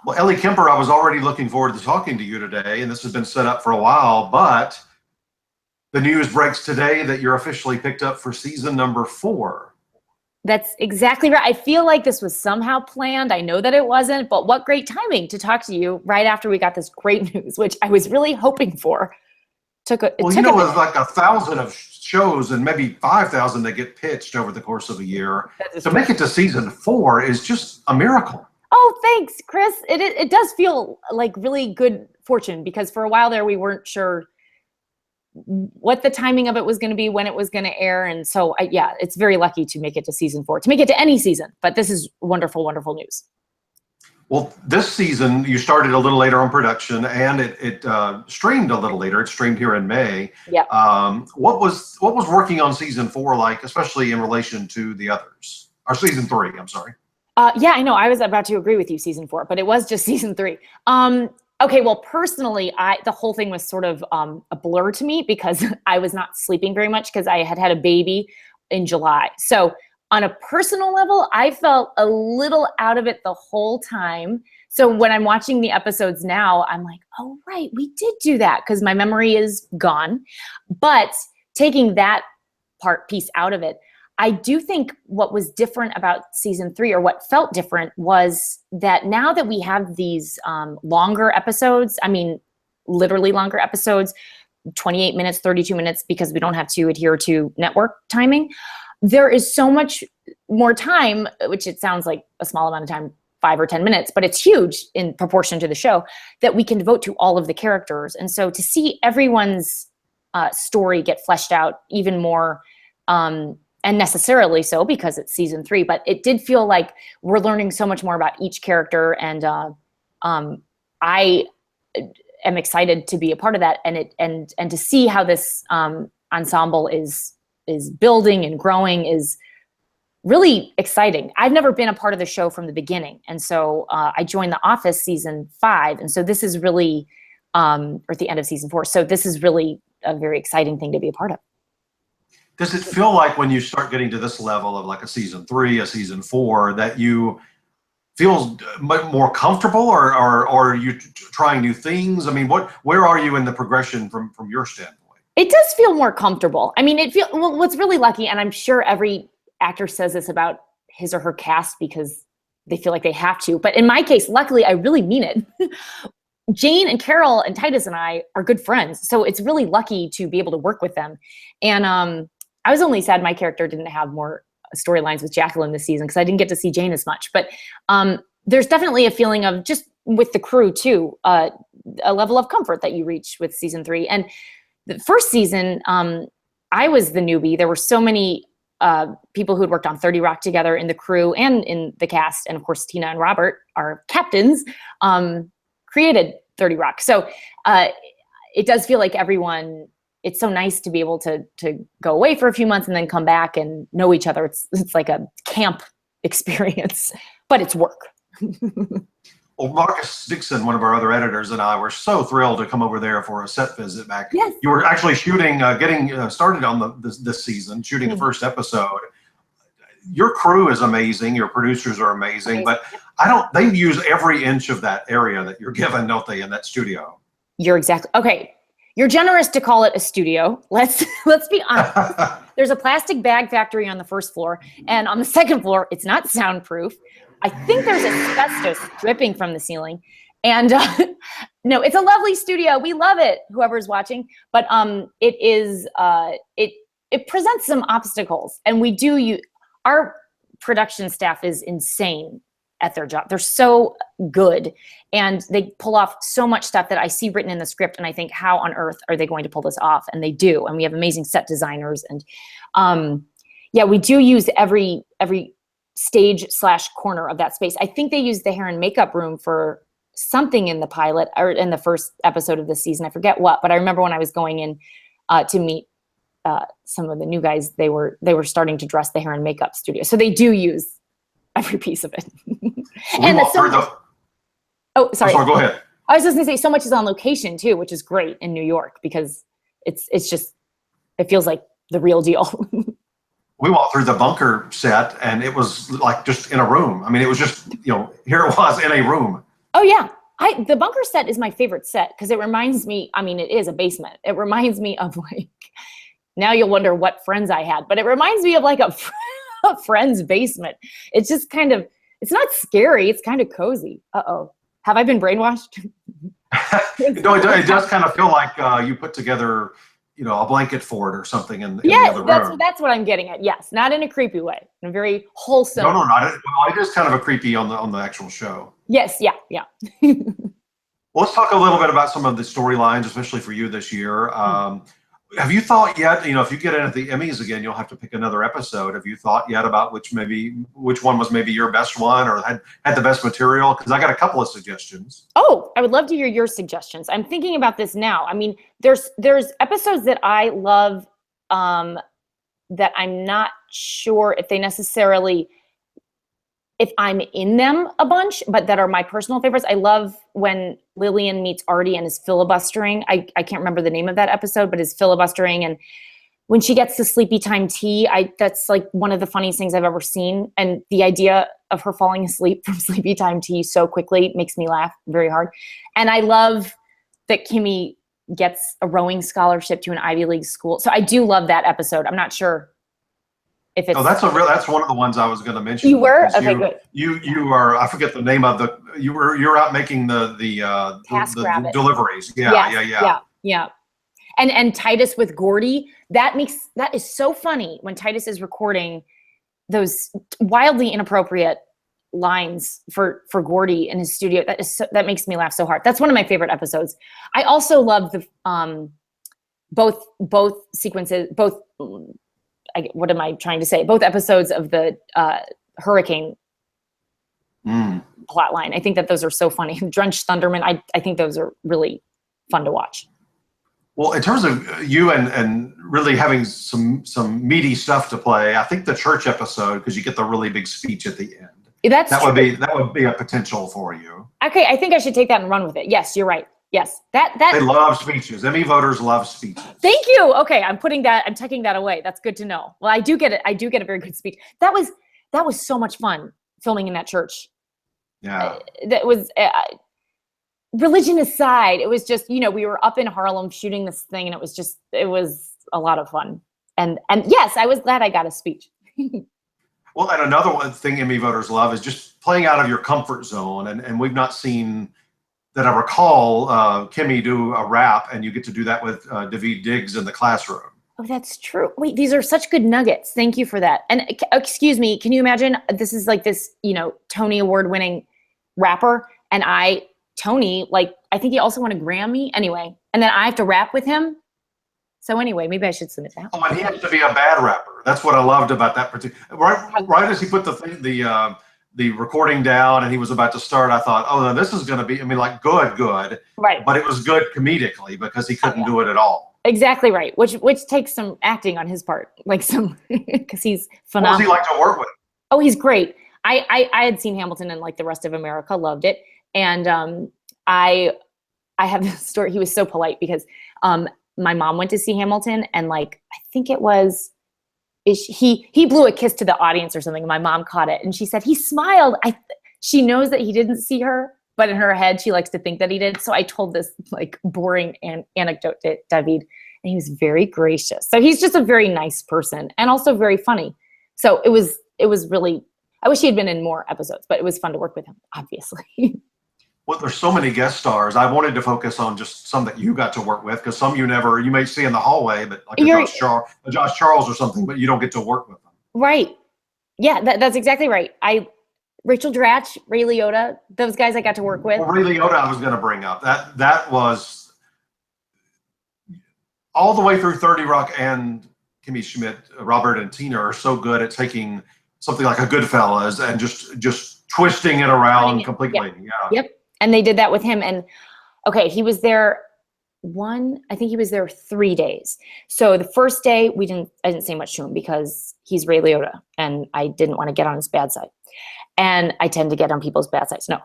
Well, Ellie Kemper, I was already looking forward to talking to you today, and this has been set up for a while, but the news breaks today that you're officially picked up for season number 4. That's exactly right. I feel like this was somehow planned. I know that it wasn't, but what great timing to talk to you right after we got this great news, which I was really hoping for. It's like 1,000 of shows and maybe 5,000 that get pitched over the course of a year. To make it to season 4 is just a miracle. Oh, thanks, Chris. It does feel like really good fortune, because for a while there we weren't sure what the timing of it was going to be, when it was going to air. And so, yeah, it's very lucky to make it to season 4, to make it to any season. But this is wonderful, wonderful news. Well, this season, you started a little later on production, and it streamed a little later. It streamed here in May. Yeah. What was working on season 4 like, especially in relation to the others? Or season 3, I'm sorry. Yeah, I know. I was about to agree with you, season 4, but it was just season 3. Okay, well, personally, the whole thing was sort of a blur to me, because I was not sleeping very much because I had a baby in July. So on a personal level, I felt a little out of it the whole time. So when I'm watching the episodes now, I'm like, oh, right, we did do that, because my memory is gone. But taking that piece out of it, I do think what was different about season 3, or what felt different, was that now that we have these longer episodes, I mean, literally longer episodes, 28 minutes, 32 minutes, because we don't have to adhere to network timing, there is so much more time, which it sounds like a small amount of time, 5 or 10 minutes, but it's huge in proportion to the show, that we can devote to all of the characters. And so to see everyone's story get fleshed out even more, and necessarily so because it's season 3, but it did feel like we're learning so much more about each character, and I am excited to be a part of that, and to see how this ensemble is building and growing is really exciting. I've never been a part of the show from the beginning, and so I joined The Office season 5, and so this is really, or at the end of season 4, so this is really a very exciting thing to be a part of. Does it feel like when you start getting to this level of like a season 3, a season 4, that you feel more comfortable, or are you trying new things? I mean, where are you in the progression from your standpoint? It does feel more comfortable. I mean, what's really lucky, and I'm sure every actor says this about his or her cast because they feel like they have to, but in my case, luckily, I really mean it. Jane and Carol and Titus and I are good friends, so it's really lucky to be able to work with them. And I was only sad my character didn't have more storylines with Jacqueline this season, because I didn't get to see Jane as much. But there's definitely a feeling of, just with the crew too, a level of comfort that you reach with season 3. And the first season, I was the newbie. There were so many people who'd worked on 30 Rock together in the crew and in the cast. And of course, Tina and Robert, our captains, created 30 Rock. So it does feel like everyone, it's so nice to be able to go away for a few months and then come back and know each other. It's like a camp experience, but it's work. Well, Marcus Dixon, one of our other editors, and I were so thrilled to come over there for a set visit back. Yes. You were actually shooting, getting started on this season, shooting the first episode. Your crew is amazing. Your producers are amazing, but they use every inch of that area that you're given, don't they, in that studio? You're exactly, okay. You're generous to call it a studio. Let's be honest. There's a plastic bag factory on the first floor, and on the second floor, it's not soundproof. I think there's asbestos dripping from the ceiling. And no, it's a lovely studio. We love it, whoever's watching. But it is it presents some obstacles, and our production staff is insane at their job. They're so good, and they pull off so much stuff that I see written in the script, and I think, how on earth are they going to pull this off? And they do. And we have amazing set designers, and yeah, we do use every stage/corner of that space. I think they use the hair and makeup room for something in the pilot or in the first episode of the season. I forget what, but I remember when I was going in to meet some of the new guys, they were starting to dress the hair and makeup studio. So they do use every piece of it. And oh, sorry. Go ahead. I was just gonna say, so much is on location too, which is great in New York, because it's just, it feels like the real deal. We walked through the bunker set, and it was like just in a room. I mean, it was just, here it was in a room. Oh yeah. The bunker set is my favorite set because it reminds me, I mean, it is a basement. It reminds me of like, now you'll wonder what friends I had, but it reminds me of like a friend's basement. It's just kind of, it's not scary. It's kind of cozy. Uh-oh. Have I been brainwashed? No, it does kind of feel like you put together, a blanket for it or something in the other room. That's what I'm getting at. Yes, not in a creepy way, in a very wholesome. No, not it. Well, it is kind of a creepy on the actual show. Yes, yeah. Well, let's talk a little bit about some of the storylines, especially for you this year. Have you thought yet, if you get in at the Emmys again, you'll have to pick another episode. Have you thought yet about which one was maybe your best one or had the best material? Because I got a couple of suggestions. Oh, I would love to hear your suggestions. I'm thinking about this now. I mean, there's episodes that I love that I'm not sure if they necessarily, if I'm in them a bunch, but that are my personal favorites. I love when Lillian meets Artie and is filibustering. I can't remember the name of that episode, but is filibustering. And when she gets to sleepy time tea, that's like one of the funniest things I've ever seen. And the idea of her falling asleep from sleepy time tea so quickly makes me laugh very hard. And I love that Kimmy gets a rowing scholarship to an Ivy League school. So I do love that episode. I'm not sure if it's. Oh, that's one of the ones I was going to mention. You were? Okay, good. You are, I forget the name of you're out making the deliveries. Yeah. And Titus with Gordy, that is so funny when Titus is recording those wildly inappropriate lines for Gordy in his studio. That makes me laugh so hard. That's one of my favorite episodes. I also love the both sequences, what am I trying to say? Both episodes of the hurricane plot line. I think that those are so funny. Drenched Thunderman, I think those are really fun to watch. Well, in terms of you and really having some meaty stuff to play, I think the church episode, because you get the really big speech at the end. That would be a potential for you. Okay, I think I should take that and run with it. Yes, you're right. Yes, they love speeches. Emmy voters love speeches. Thank you. Okay, I'm taking that away. That's good to know. Well, I do get it. I do get a very good speech. That was so much fun filming in that church. Yeah. That was religion aside. It was just, we were up in Harlem shooting this thing, and it was a lot of fun. And yes, I was glad I got a speech. Well, and another one thing Emmy voters love is just playing out of your comfort zone. And we've not seen that I recall Kimmy do a rap, and you get to do that with Daveed Diggs in the classroom. Oh, that's true. Wait, these are such good nuggets. Thank you for that. And excuse me, can you imagine this is like this, Tony Award winning rapper, and Tony, I think he also won a Grammy anyway, and then I have to rap with him. So anyway, maybe I should submit that. Oh, and he has to be a bad rapper. That's what I loved about that particular. Right as he put the recording down and he was about to start, I thought, oh, no, this is going to be, good. Right. But it was good comedically because he couldn't do it at all. Exactly right. Which takes some acting on his part, because he's phenomenal. What does he like to work with? Oh, he's great. I had seen Hamilton and the rest of America, loved it. And I have this story. He was so polite because my mom went to see Hamilton, and I think it was, he blew a kiss to the audience or something. And my mom caught it, and she said he smiled. She knows that he didn't see her, but in her head she likes to think that he did. So I told this boring anecdote to Daveed, and he was very gracious. So he's just a very nice person and also very funny. So it was really, I wish he had been in more episodes, but it was fun to work with him, obviously. Well, there's so many guest stars. I wanted to focus on just some that you got to work with, because some you may see in the hallway, but like Josh Charles or something, but you don't get to work with them. Right. Yeah, that's exactly right. Rachel Dratch, Ray Liotta, those guys I got to work with. Well, Ray Liotta I was going to bring up. That was all the way through 30 Rock, and Kimmy Schmidt, Robert and Tina are so good at taking something like a Goodfellas and just twisting it around completely. Yeah. Yep. And they did that with him. And okay, he was there I think he was there 3 days. So the first day I didn't say much to him because he's Ray Liotta and I didn't want to get on his bad side. And I tend to get on people's bad sides. No,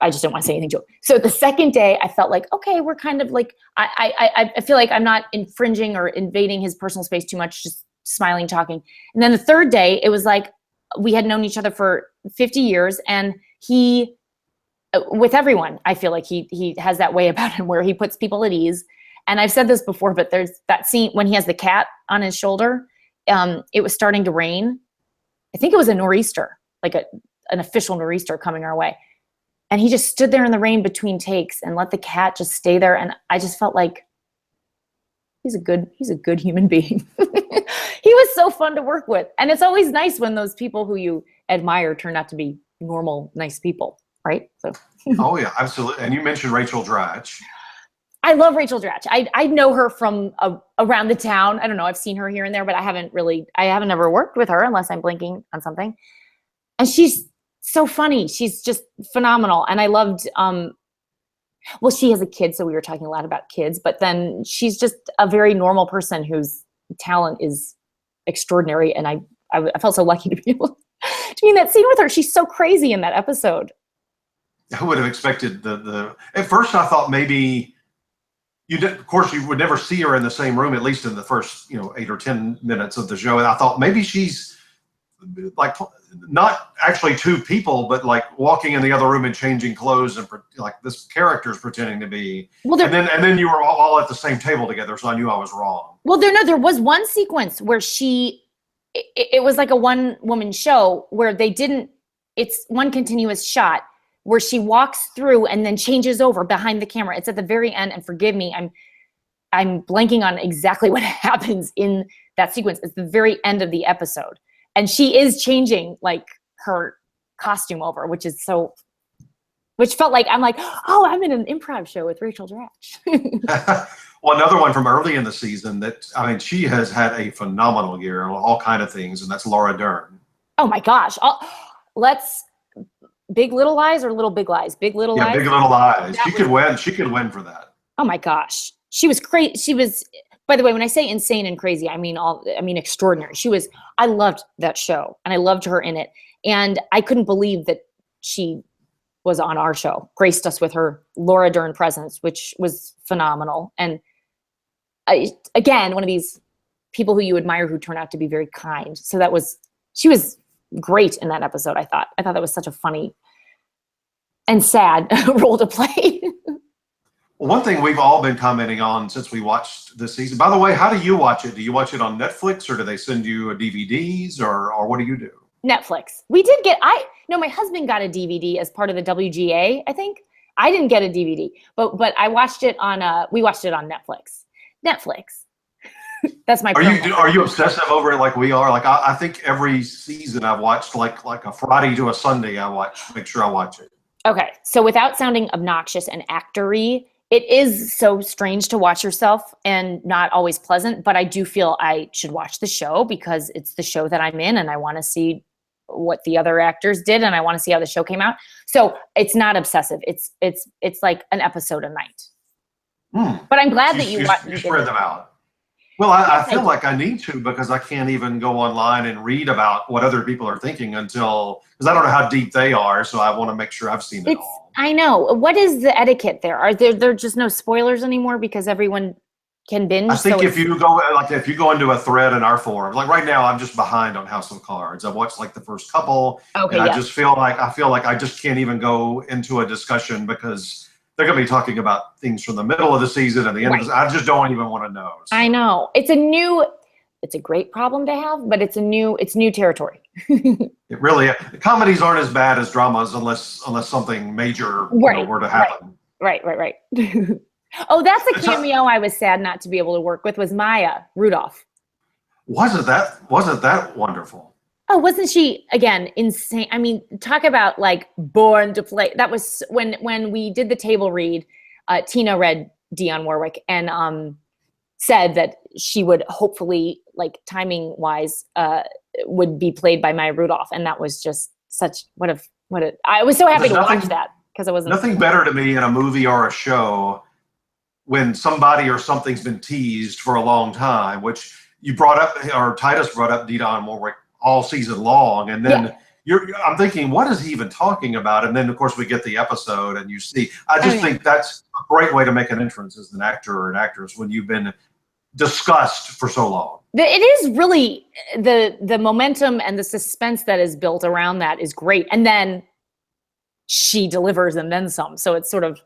I just didn't want to say anything to him. So the second day I felt like, okay, we're kind of I feel like I'm not infringing or invading his personal space too much, just smiling, talking. And then the third day, it was like we had known each other for 50 years, and with everyone. I feel like he has that way about him where he puts people at ease. And I've said this before, but there's that scene when he has the cat on his shoulder. It was starting to rain. I think it was a nor'easter, like an official nor'easter coming our way. And he just stood there in the rain between takes and let the cat just stay there. And I just felt like he's a good human being. He was so fun to work with. And it's always nice when those people who you admire turn out to be normal, nice people, right? So. Oh yeah, absolutely. And you mentioned Rachel Dratch. I love Rachel Dratch. I know her from around the town. I don't know. I've seen her here and there, but I haven't ever worked with her unless I'm blanking on something. And she's so funny. She's just phenomenal. And I loved, well, she has a kid, so we were talking a lot about kids, but then she's just a very normal person whose talent is extraordinary. And I felt so lucky to be able to be in that scene with her. She's so crazy in that episode. I would have expected at first I thought maybe of course you would never see her in the same room, at least in the first, 8 or 10 minutes of the show. And I thought maybe she's like not actually two people, but like walking in the other room and changing clothes and like this character's pretending to be. Well, and then you were all at the same table together, so I knew I was wrong. Well, there was one sequence where it was like a one-woman show where it's one continuous shot where she walks through and then changes over behind the camera. It's at the very end, and forgive me, I'm blanking on exactly what happens in that sequence. It's the very end of the episode. And she is changing like her costume over, which felt like, I'm like, oh, I'm in an improv show with Rachel Dratch. Well, another one from early in the season she has had a phenomenal year on all kind of things, and that's Laura Dern. Oh my gosh. Big Little Lies or Little Big Lies? Big Little Lies? Yeah, Big Little Lies. She could win. She could win for that. Oh my gosh. She was crazy. She was, by the way, when I say insane and crazy, I mean extraordinary. I loved that show and I loved her in it. And I couldn't believe that she was on our show, graced us with her Laura Dern presence, which was phenomenal. And again, one of these people who you admire who turn out to be very kind. So she was great in that episode. I thought that was such a funny and sad role to play. Well, one thing we've all been commenting on since we watched this season, by the way, how do you watch it? Do you watch it on Netflix, or do they send you DVDs, or what do you do? Netflix. We did my husband got a DVD as part of the WGA, I think. I didn't get a DVD, but I watched it we watched it on Netflix. That's my Are you obsessive over it like we are? Like I think every season I've watched like a Friday to a Sunday make sure I watch it. Okay. So without sounding obnoxious and actory, it is so strange to watch yourself and not always pleasant, but I do feel I should watch the show because it's the show that I'm in and I want to see what the other actors did and I want to see how the show came out. So it's not obsessive. It's like an episode a night. But I'm glad that you spread them out. Well, I feel like I need to because I can't even go online and read about what other people are thinking because I don't know how deep they are. So I want to make sure I've seen it all. I know. What is the etiquette there? Are there just no spoilers anymore because everyone can binge? I think if you go into a thread in our forum, like right now, I'm just behind on House of Cards. I've watched like the first couple, and I just feel like I just can't even go into a discussion because they're going to be talking about things from the middle of the season and the end of the season. I just don't even want to know. So. I know. It's a great problem to have, but it's new territory. It really, comedies aren't as bad as dramas unless something major were to happen. Right. Oh, that's a cameo I was sad not to be able to work with was Maya Rudolph. Wasn't that wonderful? Oh, wasn't she, again, insane? I mean, talk about like born to play. That was when we did the table read, Tina read Dionne Warwick and said that she would hopefully, like timing wise, would be played by Maya Rudolph. And that was just I was so happy to watch that because I wasn't. Nothing better to me in a movie or a show when somebody or something's been teased for a long time, which you brought up, or Titus brought up Dionne Warwick all season long, and then I'm thinking, what is he even talking about? And then of course we get the episode and you see, I just think that's a great way to make an entrance as an actor or an actress when you've been discussed for so long. It is really the momentum and the suspense that is built around that is great. And then she delivers and then some. So it's sort of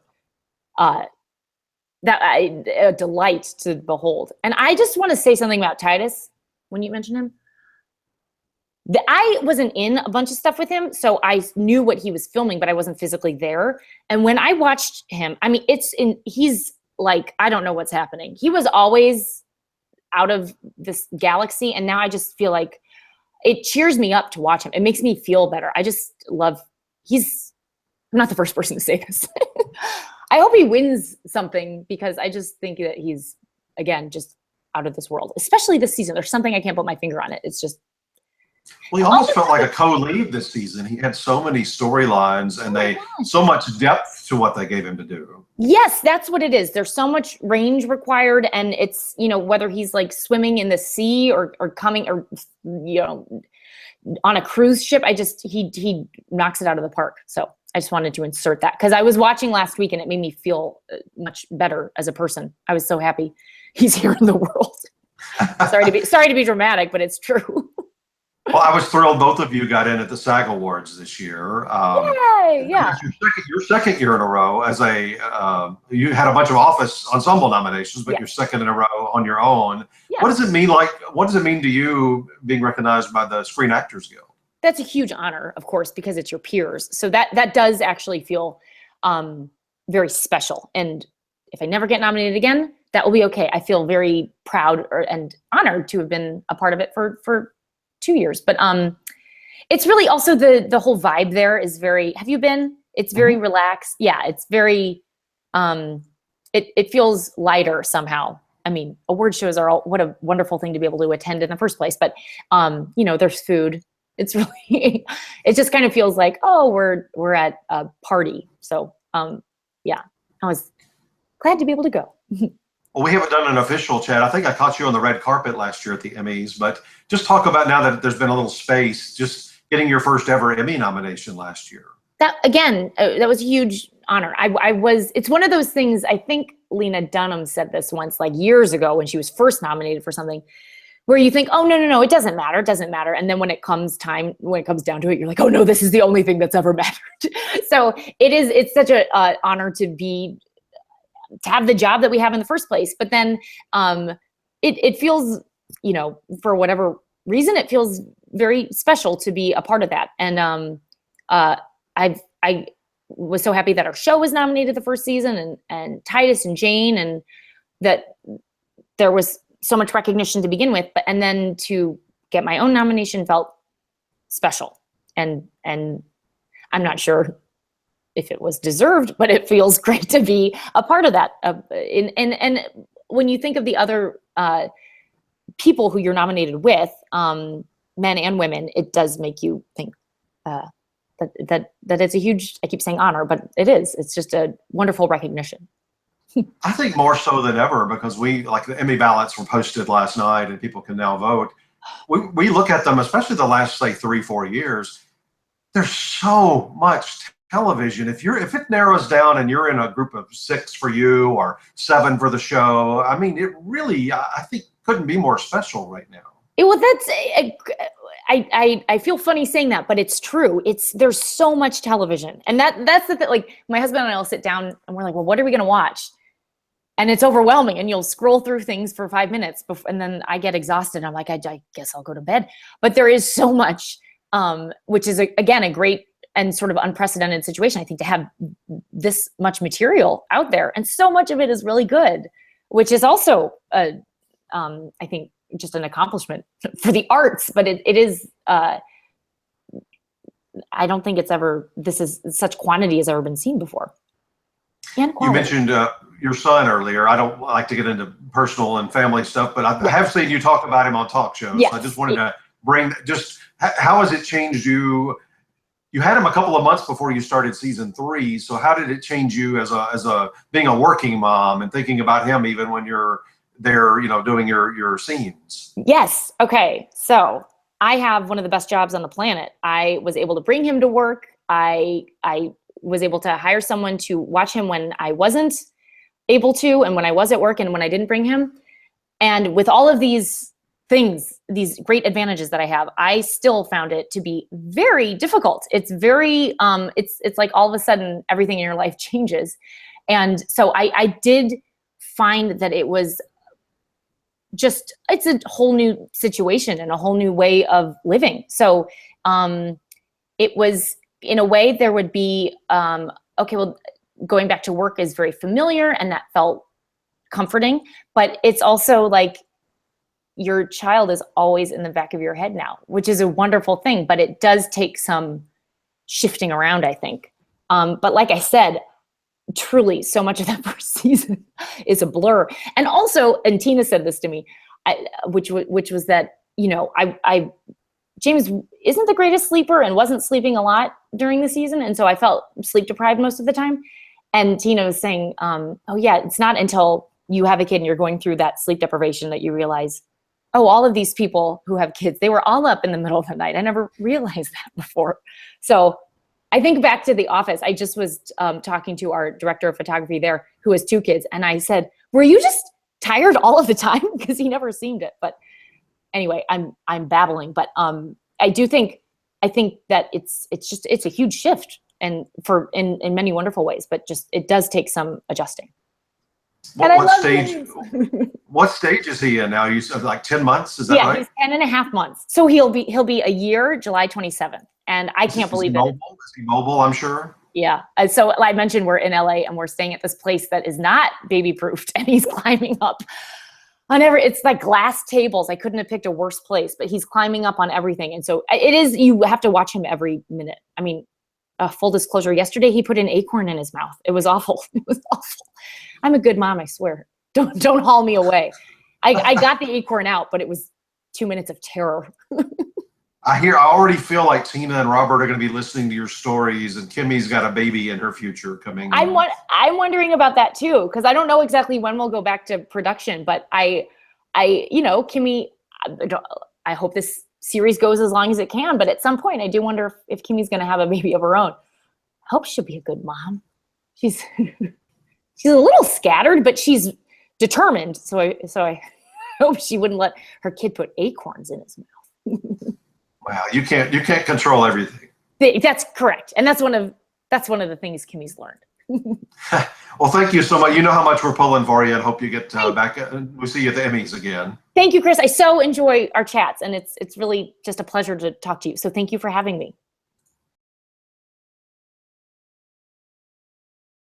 a delight to behold. And I just want to say something about Titus when you mention him. I wasn't in a bunch of stuff with him, so I knew what he was filming, but I wasn't physically there. And when I watched him, I mean, he's like, I don't know what's happening. He was always out of this galaxy, and now I just feel like it cheers me up to watch him. It makes me feel better. I just love, I'm not the first person to say this. I hope he wins something, because I just think that he's, again, just out of this world, especially this season. There's something I can't put my finger on it. It's just, well, he almost felt like a co-lead this season. He had so many storylines and so much depth to what they gave him to do. Yes, that's what it is. There's so much range required, and it's, whether he's like swimming in the sea or coming or, on a cruise ship, he knocks it out of the park. So I just wanted to insert that, because I was watching last week and it made me feel much better as a person. I was so happy he's here in the world. Sorry to be dramatic, but it's true. Well, I was thrilled both of you got in at the SAG Awards this year. Yay, yeah. Your second year in a row as you had a bunch of Office ensemble nominations, but Yeah. you're second in a row on your own. Yeah. What does it mean? What does it mean to you being recognized by the Screen Actors Guild? That's a huge honor, of course, because it's your peers. So that does actually feel very special. And if I never get nominated again, that will be okay. I feel very proud and honored to have been a part of it for 2 years. But it's really also the whole vibe there is very, have you been? It's very relaxed. Yeah, it's very, it feels lighter somehow. I mean, award shows what a wonderful thing to be able to attend in the first place. But, there's food. It's really, it just kind of feels like, oh, we're at a party. So, yeah, I was glad to be able to go. Well, we haven't done an official chat. I think I caught you on the red carpet last year at the Emmys, but just talk about, now that there's been a little space, just getting your first ever Emmy nomination last year. That, again, that was a huge honor. It's one of those things, I think Lena Dunham said this once, like years ago when she was first nominated for something, where you think, oh, no, it doesn't matter. It doesn't matter. And then when it comes down to it, you're like, oh no, this is the only thing that's ever mattered. So it's such an honor to have the job that we have in the first place. But then it feels, for whatever reason, it feels very special to be a part of that. And I was so happy that our show was nominated the first season, and Titus and Jane, and that there was so much recognition to begin with, and then to get my own nomination felt special. And I'm not sure if it was deserved, but it feels great to be a part of that. And when you think of the other people who you're nominated with, men and women, it does make you think that it's a huge, I keep saying honor, but it is. It's just a wonderful recognition. I think more so than ever, because the Emmy ballots were posted last night and people can now vote. We look at them, especially the last, say, 3-4 years. There's so much television. If it narrows down and you're in a group of 6 for you or 7 for the show, I mean, it really, I think, couldn't be more special right now. Well, I feel funny saying that, but it's true. There's so much television, and that's the thing. Like, my husband and I will sit down and we're like, well, what are we going to watch? And it's overwhelming, and you'll scroll through things for 5 minutes and then I get exhausted. I'm like, I guess I'll go to bed. But there is so much, which is again, a great and sort of unprecedented situation, I think, to have this much material out there. And so much of it is really good, which is also, I think, just an accomplishment for the arts. But it is, I don't think such quantity has ever been seen before. And you mentioned your son earlier. I don't like to get into personal and family stuff, but I have seen you talk about him on talk shows. Yes. So I just wanted to bring how has it changed you? You had him a couple of months before you started season 3. So how did it change you as being a working mom and thinking about him even when you're there, doing your scenes? Yes. Okay. So I have one of the best jobs on the planet. I was able to bring him to work. I was able to hire someone to watch him when I wasn't able to, and when I was at work, and when I didn't bring him. And with all of these things, these great advantages that I have, I still found it to be very difficult. It's very, it's like all of a sudden everything in your life changes. And so I did find that it was just, it's a whole new situation and a whole new way of living. So it was, in a way, there would be, okay, well, going back to work is very familiar, and that felt comforting, but it's also like your child is always in the back of your head now, which is a wonderful thing, but it does take some shifting around, I think. But like I said, truly, so much of that first season is a blur. And also, and Tina said this to me, which was that, you know, James isn't the greatest sleeper and wasn't sleeping a lot during the season. And so I felt sleep deprived most of the time. And Tina was saying, oh yeah, it's not until you have a kid and you're going through that sleep deprivation that you realize, oh, all of these people who have kids, they were all up in the middle of the night. I never realized that before. So I think back to The Office. I just was talking to our director of photography there who has 2 kids. And I said, were you just tired all of the time? Because he never seemed it. But anyway, I'm babbling. But I think that it's a huge shift, and in many wonderful ways, but just, it does take some adjusting. What stage is he in now? You said like 10 months, is that right? Yeah, he's 10 and a half months. So he'll be a year, July 27th. And I can't believe it. Is he mobile, I'm sure? Yeah. So I mentioned we're in LA and we're staying at this place that is not baby proofed, and he's climbing up on it's like glass tables. I couldn't have picked a worse place, but he's climbing up on everything. And so it is, you have to watch him every minute. I mean, full disclosure, yesterday he put an acorn in his mouth. It was awful. It was awful. I'm a good mom, I swear. Don't haul me away. I got the acorn out, but it was 2 minutes of terror. I already feel like Tina and Robert are going to be listening to your stories, and Kimmy's got a baby in her future coming. I'm wondering about that too, because I don't know exactly when we'll go back to production, but I Kimmy, I hope this series goes as long as it can, but at some point I do wonder if Kimmy's going to have a baby of her own. I hope she'll be a good mom. She's a little scattered, but she's determined. So I hope she wouldn't let her kid put acorns in his mouth. Wow, you can't control everything. That's correct, and that's one of the things Kimmy's learned. Well, thank you so much. You know how much we're pulling for you, and hope you get back. We'll see you at the Emmys again. Thank you, Chris. I so enjoy our chats, and it's really just a pleasure to talk to you. So thank you for having me.